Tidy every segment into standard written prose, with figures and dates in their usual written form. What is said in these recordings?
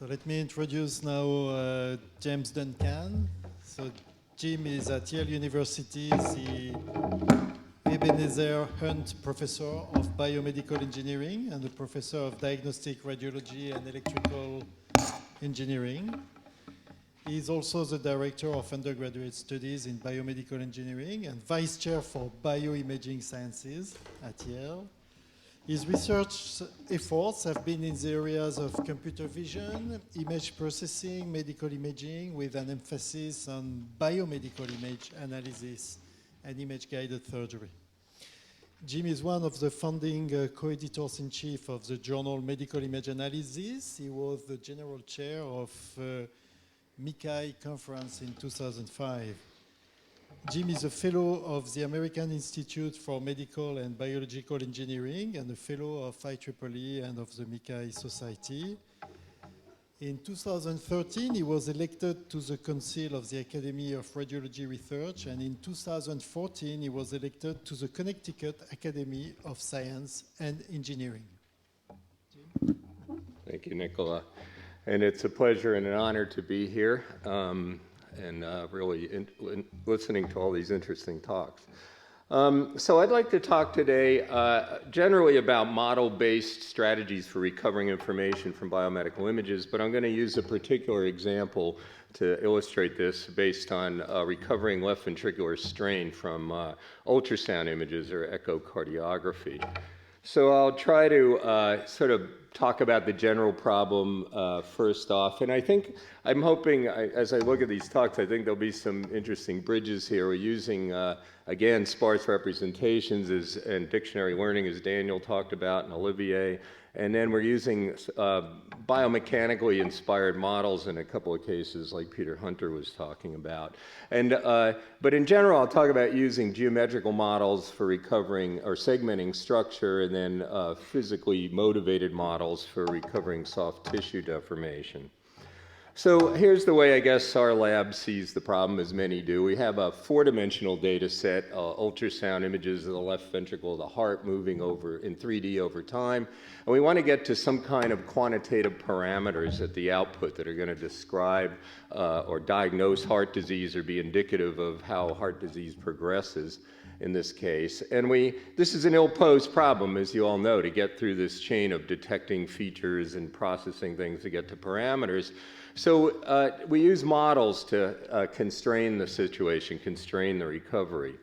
So let me introduce now James Duncan. So Jim is at Yale University, the Ebenezer Hunt Professor of Biomedical Engineering and the Professor of Diagnostic Radiology and Electrical Engineering. He is also the Director of Undergraduate Studies in Biomedical Engineering and Vice Chair for Bioimaging Sciences at Yale. His research efforts have been in the areas of computer vision, image processing, medical imaging, with an emphasis on biomedical image analysis and image-guided surgery. Jim is one of the founding co-editors-in-chief of the journal Medical Image Analysis. He was the general chair of MICAI Conférence in 2005. Jim is a fellow of the American Institute for Medical and Biological Engineering and a fellow of IEEE and of the MICAI Society. In 2013, he was elected to the Council of the Academy of Radiology Research, and in 2014, he was elected to the Connecticut Academy of Science and Engineering. Jim? Thank you, Nicola. And it's a pleasure and an honor to be here. Really listening to all these interesting talks. So I'd like to talk today generally about model-based strategies for recovering information from biomedical images, but I'm going to use a particular example to illustrate this based on recovering left ventricular strain from ultrasound images or echocardiography. So I'll try to sort of talk about the general problem first off. And I'm hoping, as I look at these talks, I think there'll be some interesting bridges here. We're using, again, sparse representations and dictionary learning, as Daniel talked about, and Olivier. And then we're using biomechanically inspired models in a couple of cases, like Peter Hunter was talking about. But in general, I'll talk about using geometrical models for recovering or segmenting structure, and then physically motivated models for recovering soft tissue deformation. So here's the way I guess our lab sees the problem, as many do. We have a four-dimensional data set, ultrasound images of the left ventricle of the heart moving over in 3D over time. And we want to get to some kind of quantitative parameters at the output that are going to describe or diagnose heart disease or be indicative of how heart disease progresses in this case. And this is an ill-posed problem, as you all know, to get through this chain of detecting features and processing things to get to parameters. So we use models to constrain the situation, constrain the recovery.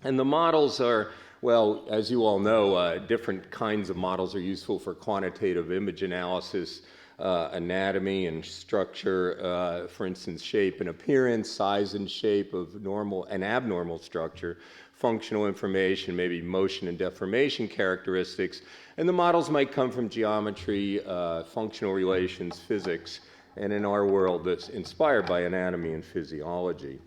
And the models are, well, as you all know, different kinds of models are useful for quantitative image analysis, anatomy and structure, for instance, shape and appearance, size and shape of normal and abnormal structure, functional information, maybe motion and deformation characteristics. And the models might come from geometry, functional relations, physics, and in our world, that's inspired by anatomy and physiology.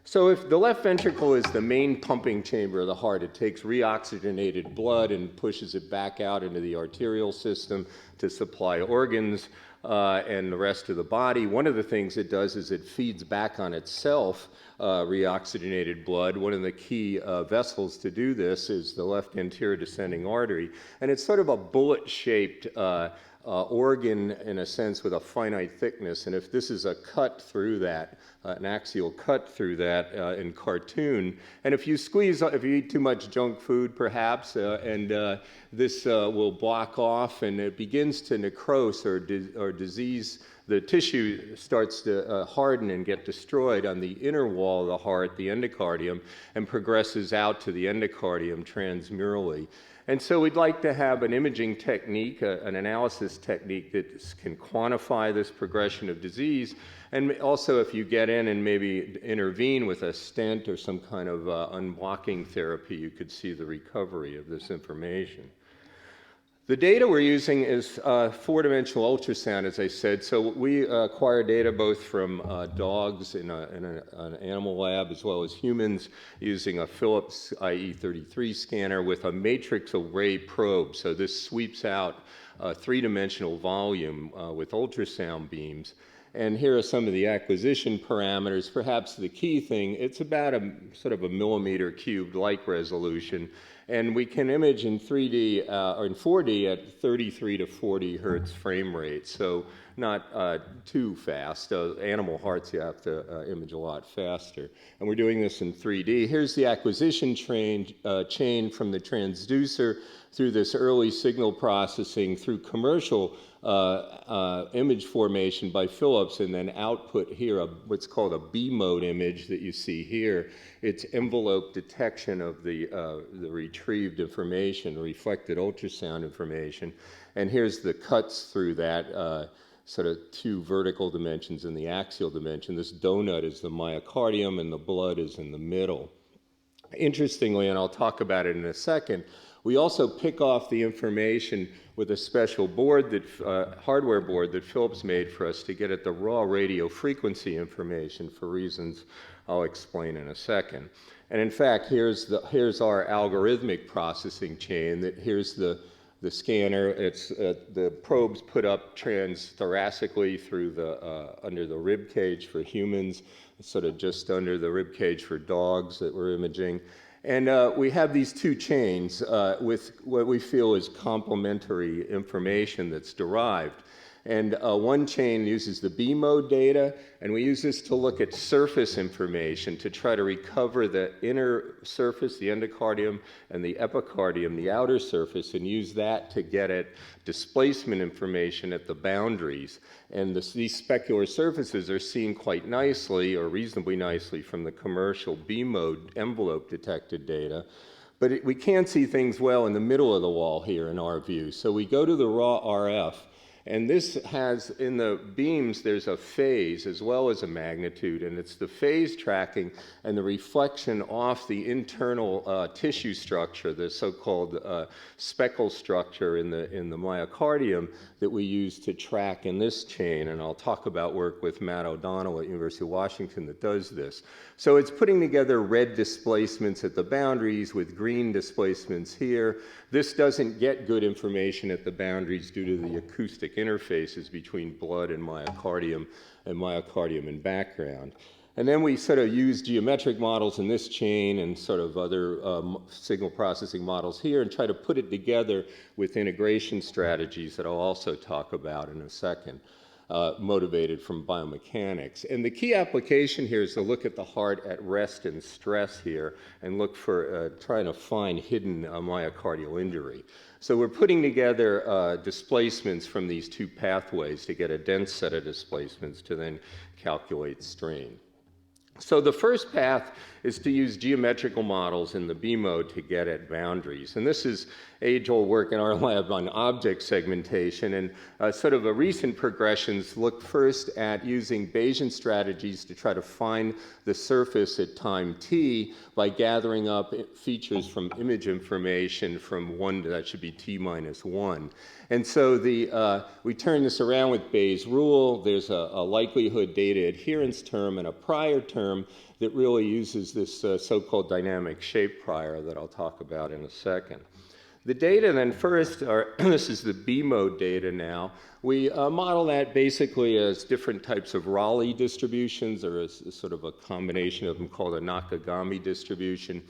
So if the left ventricle is the main pumping chamber of the heart, it takes reoxygenated blood and pushes it back out into the arterial system to supply organs and the rest of the body. One of the things it does is it feeds back on itself reoxygenated blood. One of the key vessels to do this is the left anterior descending artery, and it's sort of a bullet-shaped organ in a sense with a finite thickness, and if this is a cut through that, an axial cut through that in cartoon, and if you eat too much junk food perhaps, this will block off and it begins to necrose or disease. The tissue starts to harden and get destroyed on the inner wall of the heart, the endocardium, and progresses out to the endocardium transmurally. And so we'd like to have an imaging technique, an analysis technique that can quantify this progression of disease. And also if you get in and maybe intervene with a stent or some kind of unblocking therapy, you could see the recovery of this information. The data we're using is four-dimensional ultrasound, as I said. So we acquire data both from dogs in an animal lab as well as humans using a Philips IE33 scanner with a matrix array probe. So this sweeps out a three-dimensional volume with ultrasound beams. And here are some of the acquisition parameters. Perhaps the key thing, it's about a sort of a millimeter cubed light resolution. And we can image in 3D or in 4D at 33 to 40 hertz frame rate. So too fast. Animal hearts you have to image a lot faster. And we're doing this in 3D. Here's the acquisition chain from the transducer through this early signal processing through commercial image formation by Philips, and then output here, what's called a B-mode image that you see here. It's envelope detection of the retrieved information, reflected ultrasound information. And here's the cuts through that sort of two vertical dimensions and the axial dimension. This donut is the myocardium and the blood is in the middle. Interestingly, and I'll talk about it in a second, we also pick off the information with a special board, hardware board that Philips made for us to get at the raw radio frequency information for reasons I'll explain in a second. And in fact, here's our algorithmic processing chain. Here's the scanner. It's the probes put up transthoracically through under the rib cage for humans, sort of just under the rib cage for dogs that we're imaging. And we have these two chains with what we feel is complementary information that's derived. And one chain uses the B-mode data, and we use this to look at surface information to try to recover the inner surface, the endocardium, and the epicardium, the outer surface, and use that to get at displacement information at the boundaries. And these specular surfaces are seen quite nicely, or reasonably nicely, from the commercial B-mode envelope detected data. But we can't see things well in the middle of the wall here in our view. So we go to the raw RF. And this has, in the beams, there's a phase as well as a magnitude, and it's the phase tracking and the reflection off the internal tissue structure, the so-called speckle structure in the myocardium that we use to track in this chain. And I'll talk about work with Matt O'Donnell at University of Washington that does this. So it's putting together red displacements at the boundaries with green displacements here. This doesn't get good information at the boundaries due to the acoustic interfaces between blood and myocardium and background. And then we sort of use geometric models in this chain and sort of other signal processing models here and try to put it together with integration strategies that I'll also talk about in a second, motivated from biomechanics. And the key application here is to look at the heart at rest and stress here and look for trying to find hidden myocardial injury. So we're putting together displacements from these two pathways to get a dense set of displacements to then calculate strain. So the first path is to use geometrical models in the B mode to get at boundaries. And this is age-old work in our lab on object segmentation. And sort of a recent progressions look first at using Bayesian strategies to try to find the surface at time t by gathering up features from image information from 1 to, that should be t minus 1. And so we turn this around with Bayes' rule. There's a likelihood data adherence term and a prior term that really uses this so-called dynamic shape prior that I'll talk about in a second. The data then first are, this is the B mode data now. We model that basically as different types of Raleigh distributions, or as sort of a combination of them called a Nakagami distribution.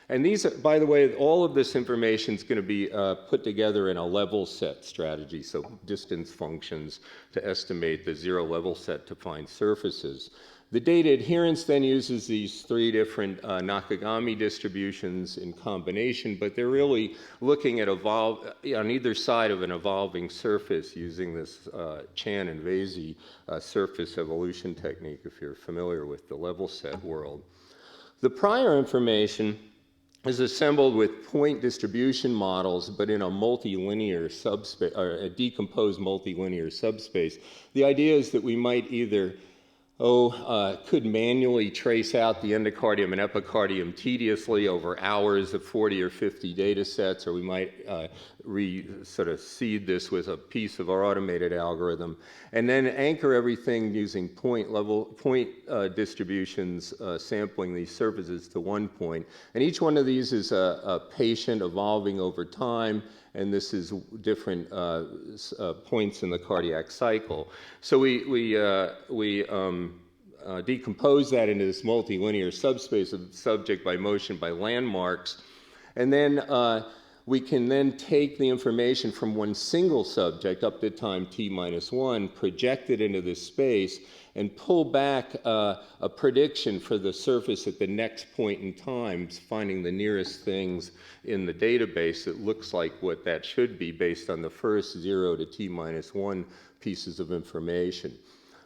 And these, by the way, all of this information is going to be put together in a level set strategy, so distance functions to estimate the zero level set to find surfaces. The data adherence then uses these three different Nakagami distributions in combination, but they're really looking at on either side of an evolving surface using this Chan and Vasey surface evolution technique, if you're familiar with the level set world. The prior information is assembled with point distribution models, but in a multilinear subspace, or a decomposed multilinear subspace. The idea is that we might either could manually trace out the endocardium and epicardium tediously over hours of 40 or 50 data sets, or we might sort of seed this with a piece of our automated algorithm, and then anchor everything using point distributions, sampling these surfaces to one point. And each one of these is a patient evolving over time, and this is different points in the cardiac cycle. So we decompose that into this multilinear subspace of subject by motion by landmarks, and then we can then take the information from one single subject up to time t-1, project it into this space, and pull back a prediction for the surface at the next point in time, finding the nearest things in the database that looks like what that should be based on the first 0 to t-1 pieces of information.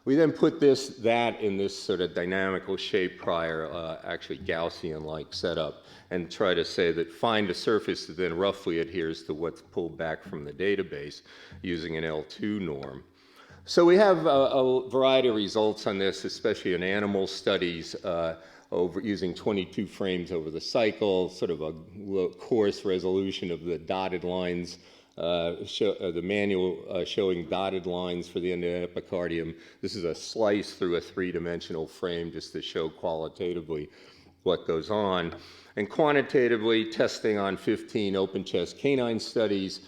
We then put that in this sort of dynamical shape prior, actually Gaussian-like setup, and try to say that find a surface that then roughly adheres to what's pulled back from the database using an L2 norm. So we have a variety of results on this, especially in animal studies, using 22 frames over the cycle, sort of a coarse resolution of the dotted lines, the manual showing dotted lines for the end of the epicardium. This is a slice through a three-dimensional frame just to show qualitatively what goes on. And quantitatively, testing on 15 open-chest canine studies,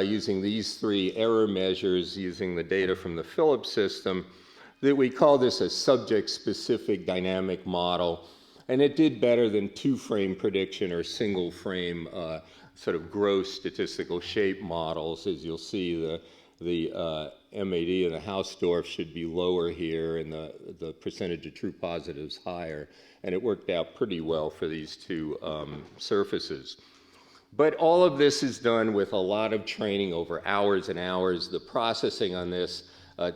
using these 3 error measures using the data from the Philips system, that we call this a subject-specific dynamic model. And it did better than 2-frame prediction or single-frame sort of gross statistical shape models. As you'll see, the MAD and the Hausdorff should be lower here and the percentage of true positives higher. And it worked out pretty well for these 2 surfaces. But all of this is done with a lot of training over hours and hours. The processing on this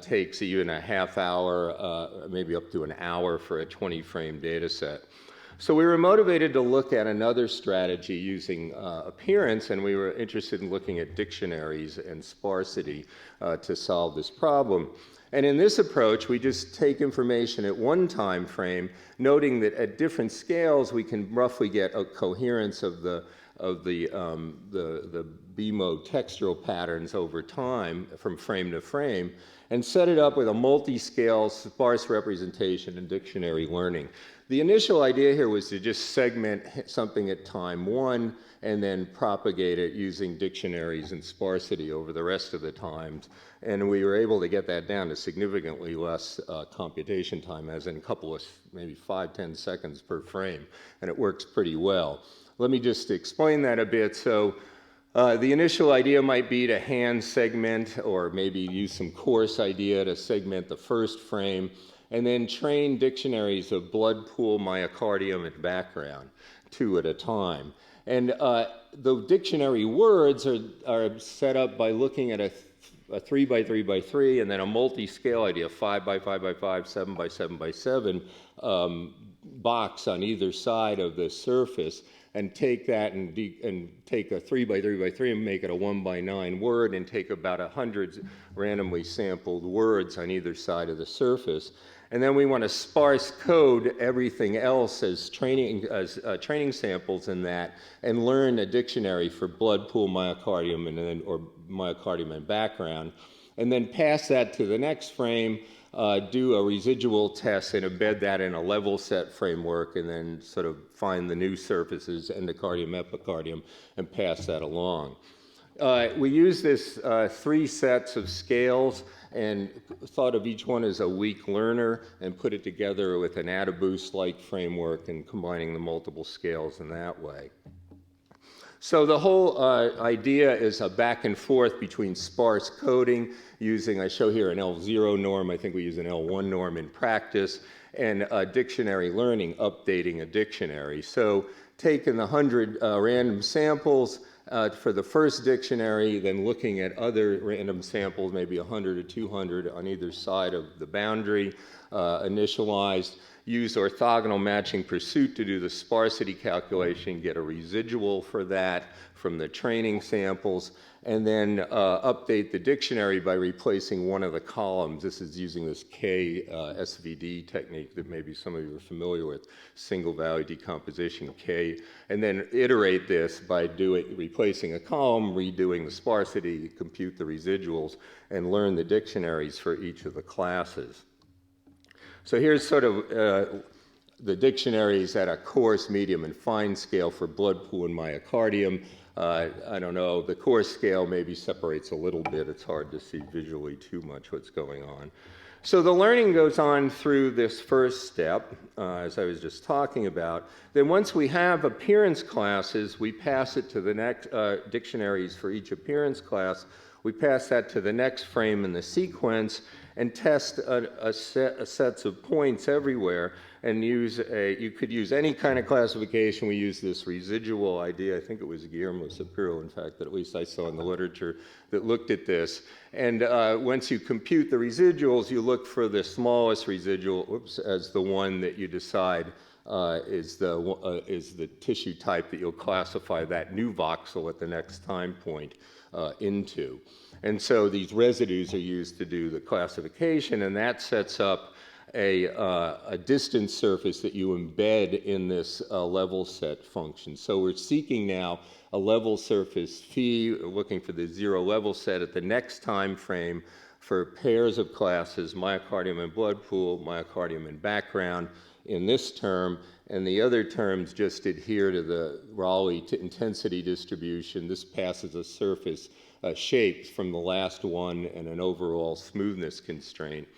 takes even a half hour, maybe up to an hour for a 20-frame data set. So we were motivated to look at another strategy using appearance, and we were interested in looking at dictionaries and sparsity to solve this problem. And in this approach, we just take information at one time frame, noting that at different scales, we can roughly get a coherence of the BMO textural patterns over time from frame to frame, and set it up with a multi-scale sparse representation and dictionary learning. The initial idea here was to just segment something at time 1 and then propagate it using dictionaries and sparsity over the rest of the times. And we were able to get that down to significantly less computation time, as in a couple of maybe 5-10 seconds per frame, and it works pretty well. Let me just explain that a bit. So the initial idea might be to hand segment, or maybe use some coarse idea to segment the first frame, and then train dictionaries of blood pool, myocardium, and background, 2 at a time. And the dictionary words are set up by looking at a 3 by 3 by 3, and then a multi-scale idea, 5 by 5 by 5, 7 by 7 by 7 box on either side of the surface, and take that and take a 3 by 3 by 3 and make it a 1 by 9 word, and take about 100 randomly sampled words on either side of the surface. And then we want to sparse code everything else as training samples in that, and learn a dictionary for blood pool, myocardium, or myocardium and background, and then pass that to the next frame, do a residual test and embed that in a level set framework, and then sort of find the new surfaces, endocardium, epicardium, and pass that along. We use this 3 sets of scales and thought of each one as a weak learner, and put it together with an AdaBoost-like framework and combining the multiple scales in that way. So the whole idea is a back and forth between sparse coding using, I show here an L0 norm, I think we use an L1 norm in practice, and dictionary learning, updating a dictionary. So taking the 100 random samples for the first dictionary, then looking at other random samples, maybe 100 or 200 on either side of the boundary, initialized, use orthogonal matching pursuit to do the sparsity calculation, get a residual for that from the training samples, and then update the dictionary by replacing one of the columns. This is using this K-SVD technique that maybe some of you are familiar with, single value decomposition K, and then iterate this by replacing a column, redoing the sparsity, compute the residuals, and learn the dictionaries for each of the classes. So here's sort of the dictionaries at a coarse, medium, and fine scale for blood pool and myocardium. I don't know, the coarse scale maybe separates a little bit. It's hard to see visually too much what's going on. So the learning goes on through this first step, as I was just talking about. Then once we have appearance classes, we pass it to the next dictionaries for each appearance class. We pass that to the next frame in the sequence and test a sets of points everywhere and you could use any kind of classification. We use this residual idea. I think it was Guillermo Shapiro, in fact, that at least I saw in the literature that looked at this. And once you compute the residuals, you look for the smallest residual as the one that you decide is the tissue type that you'll classify that new voxel at the next time point into. And so these residues are used to do the classification, and that sets up a distance surface that you embed in this level set function. So we're seeking now a level surface phi, looking for the zero level set at the next time frame for pairs of classes, myocardium and blood pool, myocardium and background in this term, and the other terms just adhere to the Rayleigh intensity distribution. This passes a surface shapes from the last one and an overall smoothness constraint.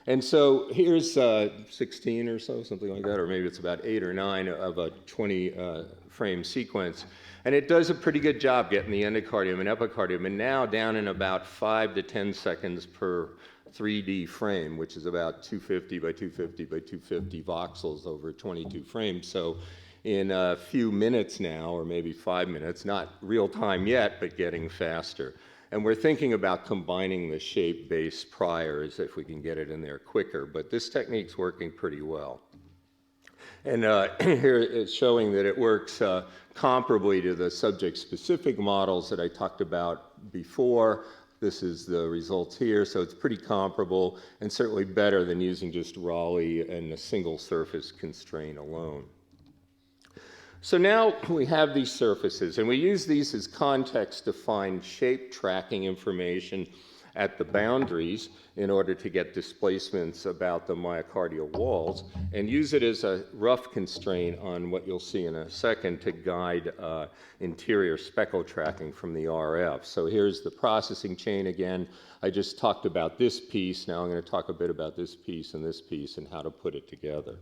And so here's 16 or so, something like that, or maybe it's about 8 or 9 of a 20 frame sequence. And it does a pretty good job getting the endocardium and epicardium, and now down in about 5 to 10 seconds per 3D frame, which is about 250 by 250 by 250 voxels over 22 frames. So in a few minutes now, or maybe 5 minutes, not real time yet, but getting faster. And we're thinking about combining the shape-based priors if we can get it in there quicker, but this technique's working pretty well. And here it's showing that it works comparably to the subject-specific models that I talked about before. This is the results here, so it's pretty comparable and certainly better than using just Rayleigh and a single surface constraint alone. So now we have these surfaces, and we use these as context to find shape tracking information at the boundaries in order to get displacements about the myocardial walls, and use it as a rough constraint on what you'll see in a second to guide interior speckle tracking from the RF. So here's the processing chain again. I just talked about this piece. Now I'm going to talk a bit about this piece and how to put it together.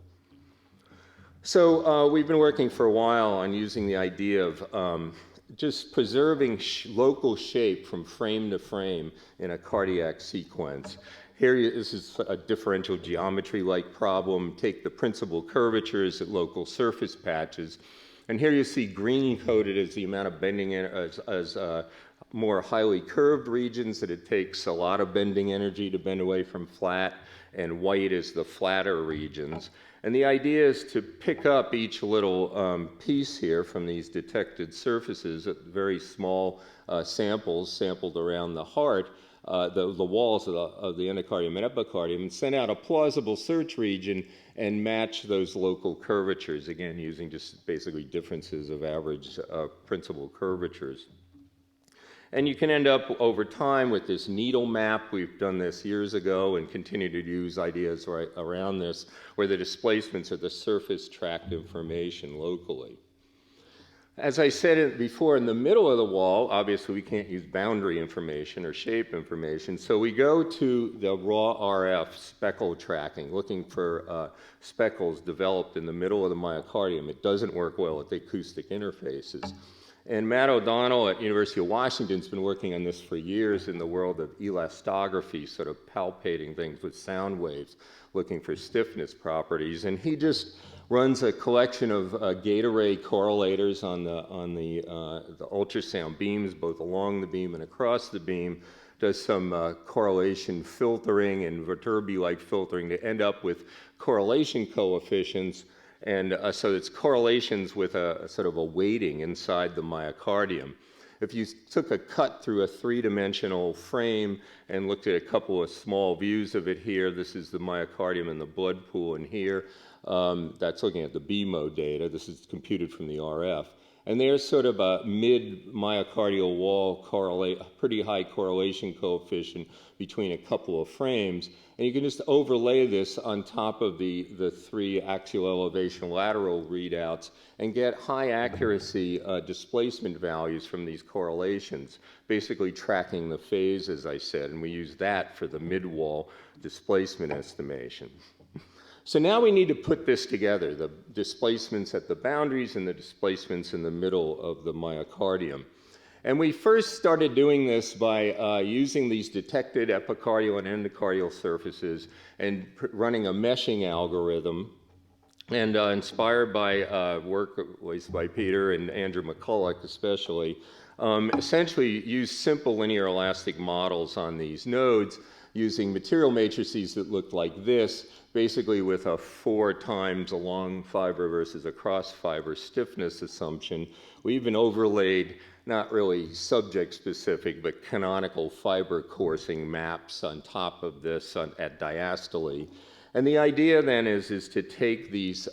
So we've been working for a while on using the idea of just preserving local shape from frame to frame in a cardiac sequence. Here, this is a differential geometry-like problem. Take the principal curvatures at local surface patches. And here you see green coded as the amount of bending as more highly curved regions that it takes a lot of bending energy to bend away from flat, and white is the flatter regions. And the idea is to pick up each little piece here from these detected surfaces at very small samples sampled around the heart, the walls of the endocardium and epicardium, and send out a plausible search region and match those local curvatures, again, using just basically differences of average principal curvatures. And you can end up over time with this needle map. We've done this years ago and continue to use ideas right around this, where the displacements are the surface tracked information locally. As I said before, in the middle of the wall, obviously we can't use boundary information or shape information, so we go to the raw RF speckle tracking, looking for speckles developed in the middle of the myocardium. It doesn't work well with the acoustic interfaces. And Matt O'Donnell at University of Washington has been working on this for years in the world of elastography, sort of palpating things with sound waves, looking for stiffness properties. And he just runs a collection of gate array correlators on the ultrasound beams, both along the beam and across the beam, does some correlation filtering and Viterbi-like filtering to end up with correlation coefficients. And so it's correlations with a sort of a weighting inside the myocardium. If you took a cut through a three-dimensional frame and looked at a couple of small views of it here, this is the myocardium and the blood pool in here. That's looking at the B mode data. This is computed from the RF. And there's sort of a mid-myocardial wall pretty high correlation coefficient between a couple of frames. And you can just overlay this on top of the 3 axial elevation lateral readouts and get high accuracy displacement values from these correlations, basically tracking the phase, as I said, and we use that for the mid-wall displacement estimation. So now we need to put this together, the displacements at the boundaries and the displacements in the middle of the myocardium. And we first started doing this by using these detected epicardial and endocardial surfaces and running a meshing algorithm. And inspired by work by Peter and Andrew McCulloch especially, essentially use simple linear elastic models on these nodes using material matrices that looked like this, basically with a 4 times a long fiber versus a cross fiber stiffness assumption. We even overlaid not really subject specific, but canonical fiber coursing maps on top of this at diastole. And the idea then is to take these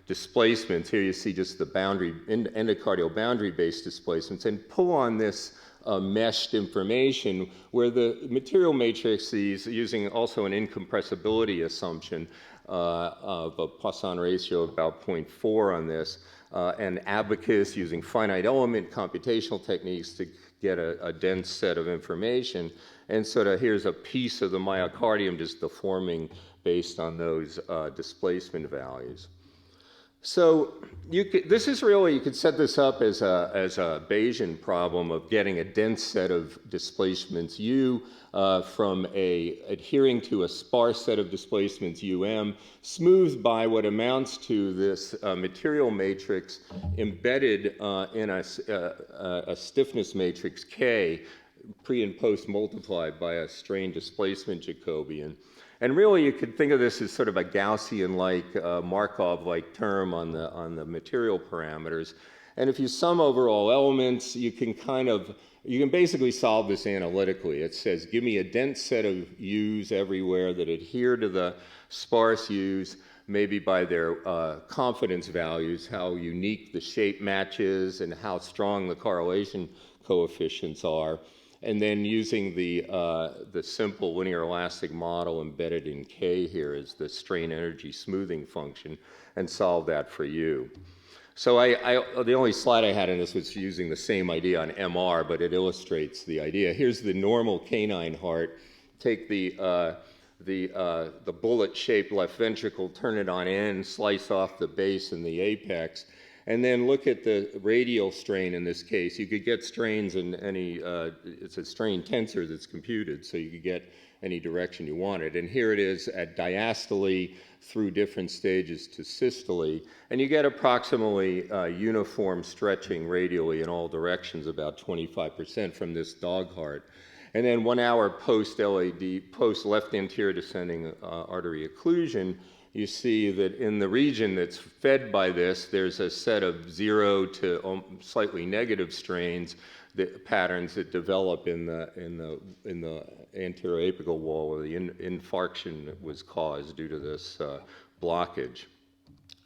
displacements, here you see just the boundary, endocardial boundary-based displacements, and pull on this meshed information where the material matrices, using also an incompressibility assumption of a Poisson ratio of about 0.4 on this, and abacus using finite element computational techniques to get a dense set of information. And sort of here's a piece of the myocardium just deforming based on those displacement values. So this is really, you could set this up as a Bayesian problem of getting a dense set of displacements U from adhering to a sparse set of displacements UM, smoothed by what amounts to this material matrix embedded in a stiffness matrix K, pre and post multiplied by a strain displacement Jacobian. And really, you could think of this as sort of a Gaussian-like, Markov-like term on the material parameters. And if you sum over all elements, you can basically solve this analytically. It says, give me a dense set of U's everywhere that adhere to the sparse U's, maybe by their confidence values, how unique the shape matches and how strong the correlation coefficients are. And then using the simple linear elastic model embedded in K here is the strain energy smoothing function, and solve that for U. So the only slide I had in this was using the same idea on MR, but it illustrates the idea. Here's the normal canine heart. Take the bullet-shaped left ventricle, turn it on end, slice off the base and the apex, and then look at the radial strain in this case. You could get strains in any, it's a strain tensor that's computed, so you could get any direction you wanted. And here it is at diastole through different stages to systole, and you get approximately uniform stretching radially in all directions, about 25% from this dog heart. And then 1 hour post-LAD, post-left anterior descending artery occlusion, you see that in the region that's fed by this, there's a set of 0 to slightly negative strains, patterns that develop in the anterior apical wall where the infarction was caused due to this blockage.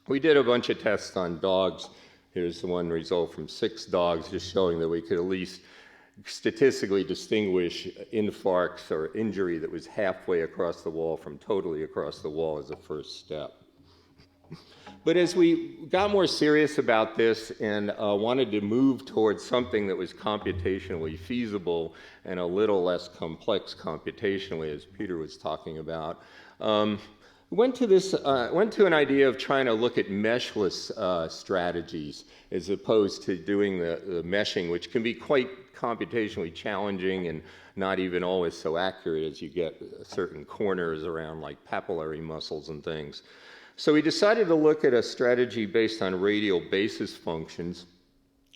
We did a bunch of tests on dogs. Here's the one result from 6 dogs, just showing that we could at least statistically distinguish infarcts or injury that was halfway across the wall from totally across the wall as a first step. But as we got more serious about this and wanted to move towards something that was computationally feasible and a little less complex computationally, as Peter was talking about, went to an idea of trying to look at meshless strategies as opposed to doing the meshing, which can be quite computationally challenging and not even always so accurate as you get certain corners around like papillary muscles and things. So we decided to look at a strategy based on radial basis functions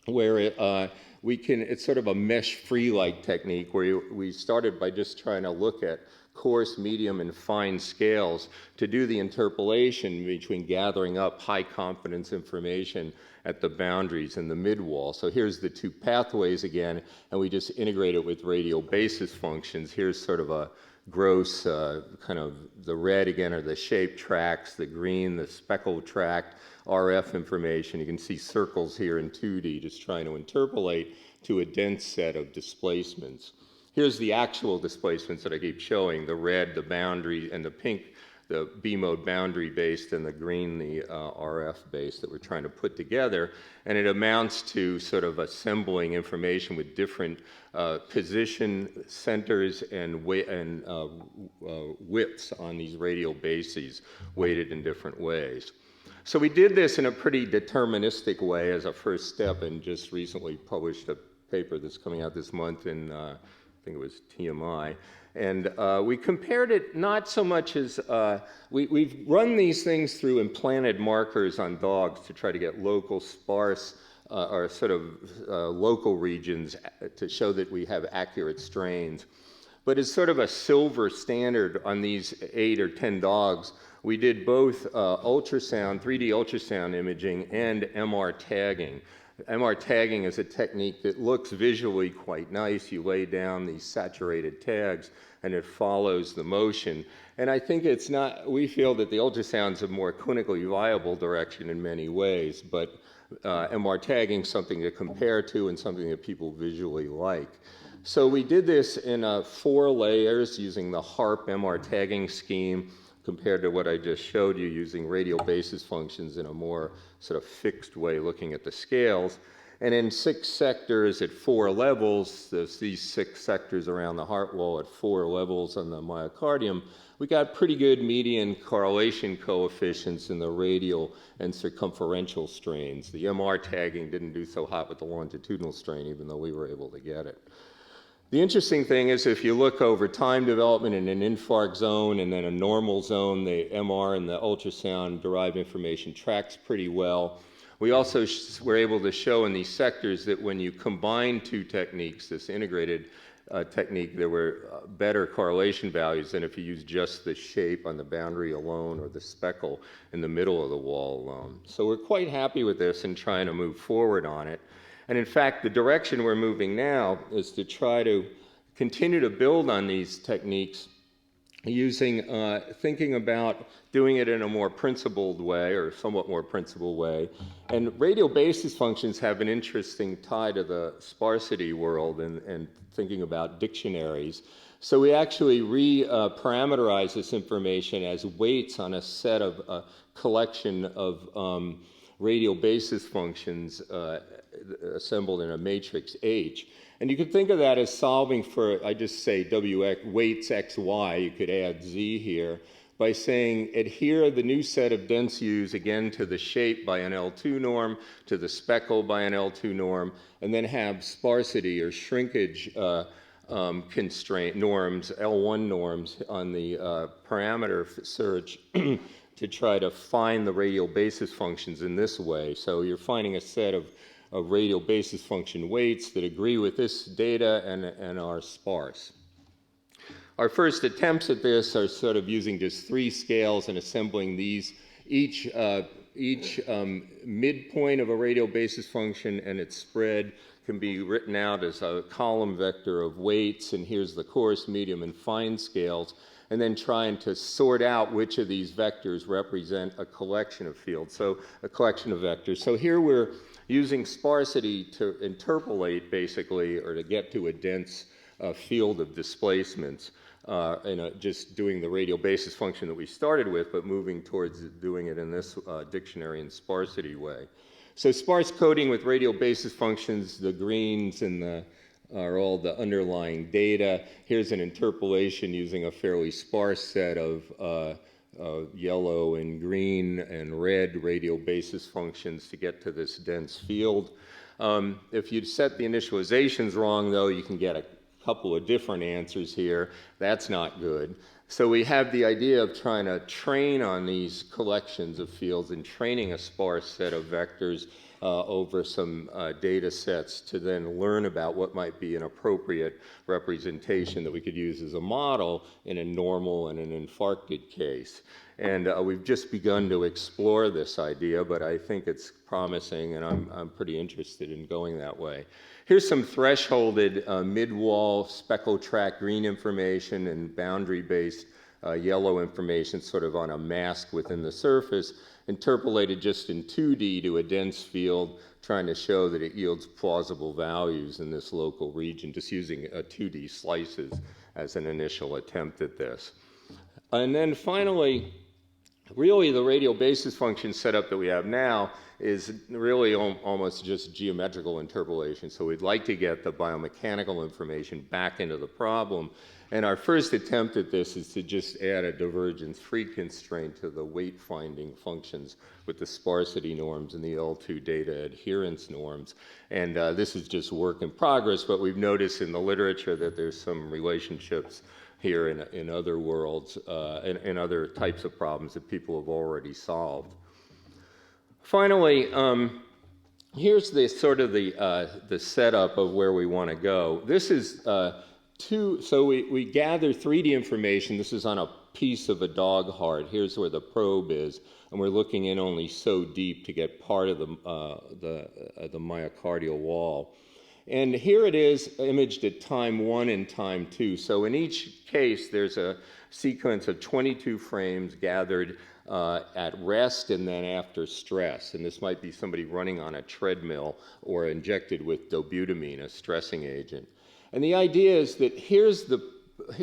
where it's sort of a mesh-free-like technique where we started by just trying to look at coarse, medium, and fine scales to do the interpolation between gathering up high confidence information at the boundaries and the mid-wall. So here's the 2 pathways again, and we just integrate it with radial basis functions. Here's sort of a gross kind of, the red again are the shape tracks, the green, the speckle tract, RF information. You can see circles here in 2D, just trying to interpolate to a dense set of displacements. Here's the actual displacements that I keep showing, the red, the boundary, and the pink, the B-mode boundary based, and the green, the RF based that we're trying to put together. And it amounts to sort of assembling information with different position centers and widths on these radial bases, weighted in different ways. So we did this in a pretty deterministic way as a first step, and just recently published a paper that's coming out this month in, I think it was TMI. And we compared it not so much as, we've run these things through implanted markers on dogs to try to get local sparse or sort of local regions to show that we have accurate strains. But as sort of a silver standard on these 8 or 10 dogs, we did both ultrasound, 3D ultrasound imaging, and MR tagging. MR tagging is a technique that looks visually quite nice. You lay down these saturated tags and it follows the motion. And I think it's not, we feel that the ultrasound's a more clinically viable direction in many ways, but MR tagging is something to compare to and something that people visually like. So we did this in 4 layers using the HARP MR tagging scheme, compared to what I just showed you using radial basis functions in a more sort of fixed way, looking at the scales. And in 6 sectors at 4 levels, there's these 6 sectors around the heart wall at 4 levels on the myocardium, we got pretty good median correlation coefficients in the radial and circumferential strains. The MR tagging didn't do so hot with the longitudinal strain, even though we were able to get it. The interesting thing is if you look over time development in an infarct zone and then a normal zone, the MR and the ultrasound derived information tracks pretty well. We also were able to show in these sectors that when you combine 2 techniques, this integrated technique, there were better correlation values than if you use just the shape on the boundary alone or the speckle in the middle of the wall alone. So we're quite happy with this and trying to move forward on it. And in fact, the direction we're moving now is to try to continue to build on these techniques using, thinking about doing it in a more principled way or somewhat more principled way. And radial basis functions have an interesting tie to the sparsity world and thinking about dictionaries. So we actually parameterize this information as weights on a set of a collection of radial basis functions assembled in a matrix H. And you could think of that as solving for, I just say WX, weights XY, you could add Z here, by saying adhere the new set of dense U's again to the shape by an L2 norm, to the speckle by an L2 norm, and then have sparsity or shrinkage constraint norms, L1 norms on the parameter search to try to find the radial basis functions in this way. So you're finding a set of radial basis function weights that agree with this data and are sparse. Our first attempts at this are sort of using just 3 scales and assembling these, each midpoint of a radial basis function and its spread can be written out as a column vector of weights, and here's the coarse, medium, and fine scales, and then trying to sort out which of these vectors represent a collection of fields, so a collection of vectors. So here we're using sparsity to interpolate, basically, or to get to a dense field of displacements, just doing the radial basis function that we started with, but moving towards doing it in this dictionary and sparsity way. So sparse coding with radial basis functions, the greens and are all the underlying data. Here's an interpolation using a fairly sparse set of yellow and green and red radial basis functions to get to this dense field. If you set the initializations wrong, though, you can get a couple of different answers here. That's not good. So we have the idea of trying to train on these collections of fields and training a sparse set of vectors over some data sets to then learn about what might be an appropriate representation that we could use as a model in a normal and an infarcted case. And we've just begun to explore this idea, but I think it's promising, and I'm pretty interested in going that way. Here's some thresholded mid-wall speckle track green information and boundary-based yellow information sort of on a mask within the surface, interpolated just in 2D to a dense field, trying to show that it yields plausible values in this local region, just using 2D slices as an initial attempt at this. And then finally, really the radial basis function setup that we have now is really almost just geometrical interpolation. So we'd like to get the biomechanical information back into the problem. And our first attempt at this is to just add a divergence-free constraint to the weight-finding functions with the sparsity norms and the L2 data adherence norms. And this is just work in progress, but we've noticed in the literature that there's some relationships here in other worlds, in other types of problems that people have already solved. Finally, here's the sort of the setup of where we want to go. This is so we gather 3D information. This is on a piece of a dog heart. Here's where the probe is, and we're looking in only so deep to get part of the myocardial wall. And here it is imaged at time 1 and time 2. So in each case, there's a sequence of 22 frames gathered at rest and then after stress. And this might be somebody running on a treadmill or injected with dobutamine, a stressing agent. And the idea is that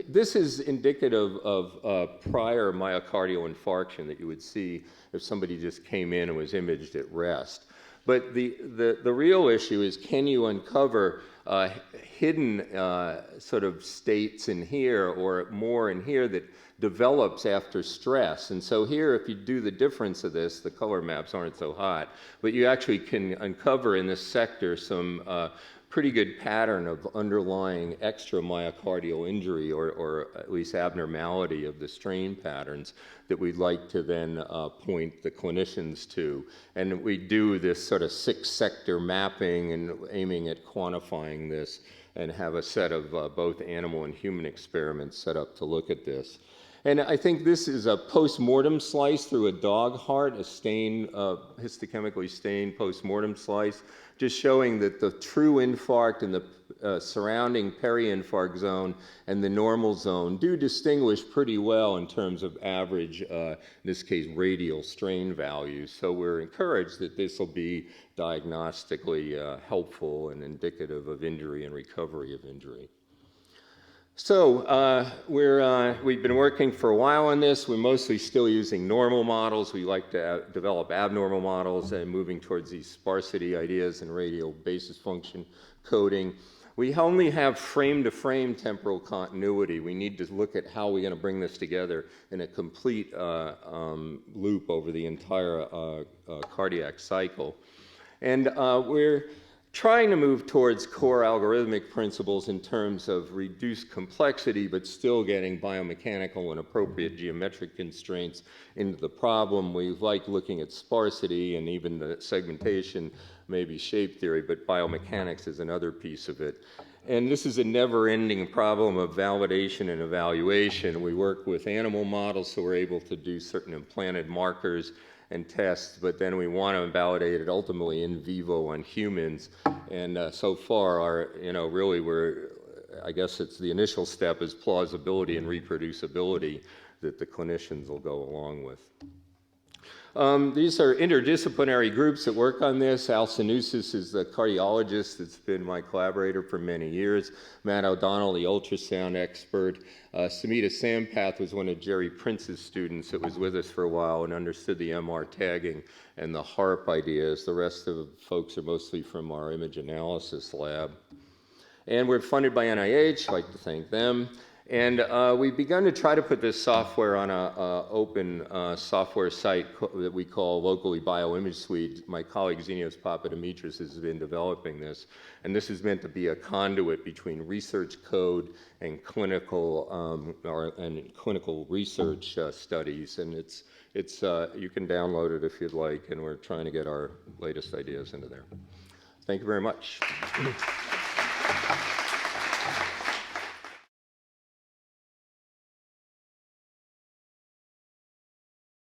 this is indicative of prior myocardial infarction that you would see if somebody just came in and was imaged at rest. But the real issue is, can you uncover hidden sort of states in here or more in here that develops after stress? And so here, if you do the difference of this, the color maps aren't so hot, but you actually can uncover in this sector some pretty good pattern of underlying extramyocardial injury or at least abnormality of the strain patterns that we'd like to then point the clinicians to. And we do this sort of 6-sector mapping and aiming at quantifying this and have a set of both animal and human experiments set up to look at this. And I think this is a post-mortem slice through a dog heart, a stained, histochemically stained post-mortem slice, just showing that the true infarct and the surrounding peri-infarct zone and the normal zone do distinguish pretty well in terms of average, in this case, radial strain values. So we're encouraged that this will be diagnostically helpful and indicative of injury and recovery of injury. So we've been working for a while on this. We're mostly still using normal models. We like to develop abnormal models and moving towards these sparsity ideas and radial basis function coding. We only have frame-to-frame temporal continuity. We need to look at how we're going to bring this together in a complete loop over the entire cardiac cycle. And we're trying to move towards core algorithmic principles in terms of reduced complexity, but still getting biomechanical and appropriate geometric constraints into the problem. We like looking at sparsity and even the segmentation, maybe shape theory, but biomechanics is another piece of it. And this is a never-ending problem of validation and evaluation. We work with animal models, so we're able to do certain implanted markers and tests, but then we want to validate it ultimately in vivo on humans. And so far, really I guess it's the initial step is plausibility and reproducibility that the clinicians will go along with. These are interdisciplinary groups that work on this. Al Sanusis is the cardiologist that's been my collaborator for many years. Matt O'Donnell, the ultrasound expert. Samita Sampath was one of Jerry Prince's students that was with us for a while and understood the MR tagging and the HARP ideas. The rest of the folks are mostly from our image analysis lab. And we're funded by NIH. I'd like to thank them. And we've begun to try to put this software on an open software site that we call locally Bioimage Suite. My colleague Xenios Papadimitrios has been developing this. And this is meant to be a conduit between research code and clinical research studies. And you can download it if you'd like, and we're trying to get our latest ideas into there. Thank you very much.